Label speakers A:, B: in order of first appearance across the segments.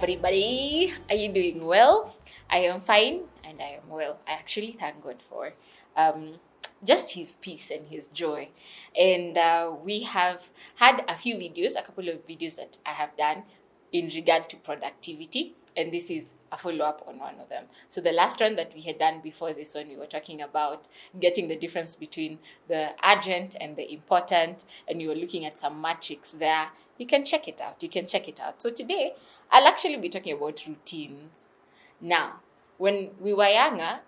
A: everybody, are you doing well? I am fine and I am well. I actually thank God for just His peace and His joy. And we have had a couple of videos that I have done in regard to productivity, and this is a follow-up on one of them. So the last one that we had done before this one, we were talking about getting the difference between the urgent and the important, and you were looking at some matrix there. You can check it out. So today, I'll actually be talking about routines. Now, when we were younger,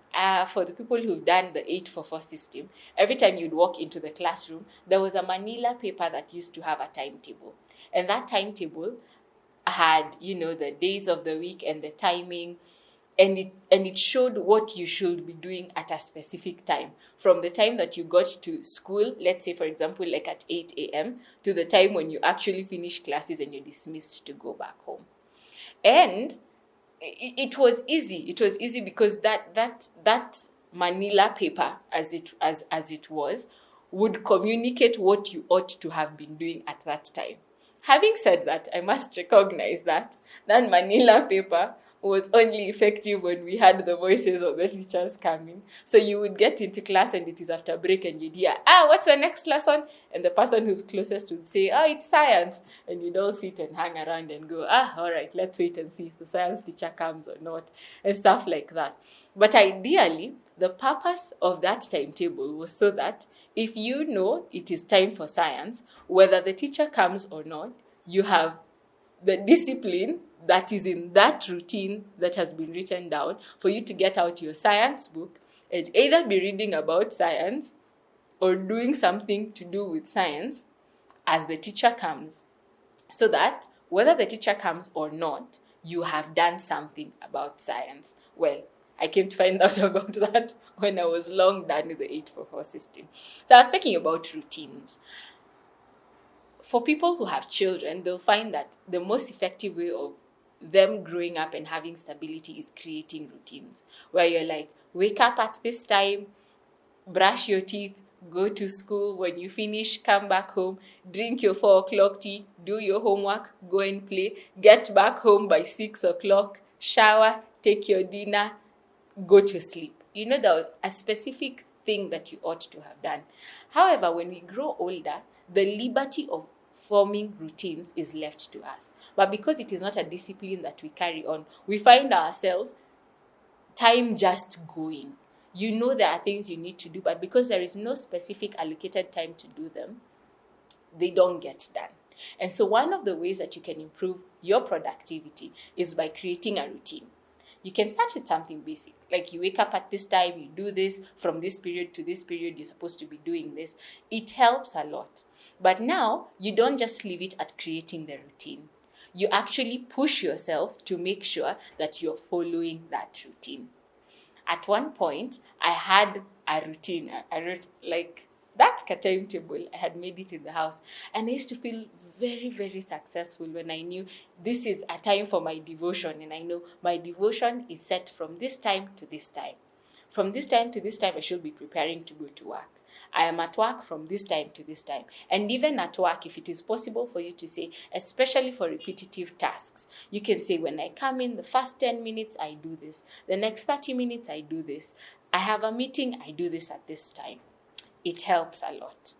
A: for the people who've done the 844 system, every time you'd walk into the classroom, there was a manila paper that used to have a timetable. And that timetable had, the days of the week and the timing, and it showed what you should be doing at a specific time. From the time that you got to school, let's say, for example, like at 8 a.m., to the time when you actually finish classes and you're dismissed to go back home. And it was easy. It was easy because that manila paper, as it was, would communicate what you ought to have been doing at that time. Having said that, I must recognize that manila paper was only effective when we had the voices of the teachers coming. So you would get into class and it is after break and you'd hear, what's the next lesson? And the person who's closest would say, it's science. And you'd all sit and hang around and go, all right, let's wait and see if the science teacher comes or not, and stuff like that. But ideally, the purpose of that timetable was so that if you know it is time for science, whether the teacher comes or not, you have the discipline that is in that routine that has been written down for you to get out your science book and either be reading about science or doing something to do with science as the teacher comes, so that whether the teacher comes or not, you have done something about science. Well, I came to find out about that when I was long done with the 844 system. So I was talking about routines. For people who have children, they'll find that the most effective way of them growing up and having stability is creating routines, where you're like, wake up at this time, brush your teeth, go to school. When you finish, come back home, drink your 4 o'clock tea, do your homework, go and play, get back home by 6 o'clock, shower, take your dinner, go to sleep. There was a specific thing that you ought to have done. However, when we grow older, the liberty of forming routines is left to us. But because it is not a discipline that we carry on, we find ourselves time just going. There are things you need to do, but because there is no specific allocated time to do them, they don't get done. And so one of the ways that you can improve your productivity is by creating a routine. You can start with something basic, like you wake up at this time, you do this, from this period to this period, you're supposed to be doing this. It helps a lot. But now, you don't just leave it at creating the routine. You actually push yourself to make sure that you're following that routine. At one point, I had a routine. I wrote like that timetable. I had made it in the house. And I used to feel very, very successful when I knew this is a time for my devotion. And I know my devotion is set from this time to this time. From this time to this time, I should be preparing to go to work. I am at work from this time to this time. And even at work, if it is possible for you to say, especially for repetitive tasks, you can say, when I come in, the first 10 minutes, I do this. The next 30 minutes, I do this. I have a meeting, I do this at this time. It helps a lot.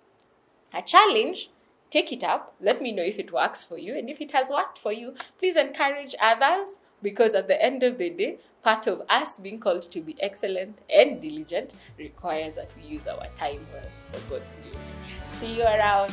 A: A challenge, take it up. Let me know if it works for you. And if it has worked for you, please encourage others, because at the end of the day, part of us being called to be excellent and diligent requires that we use our time well for God's glory. See you around.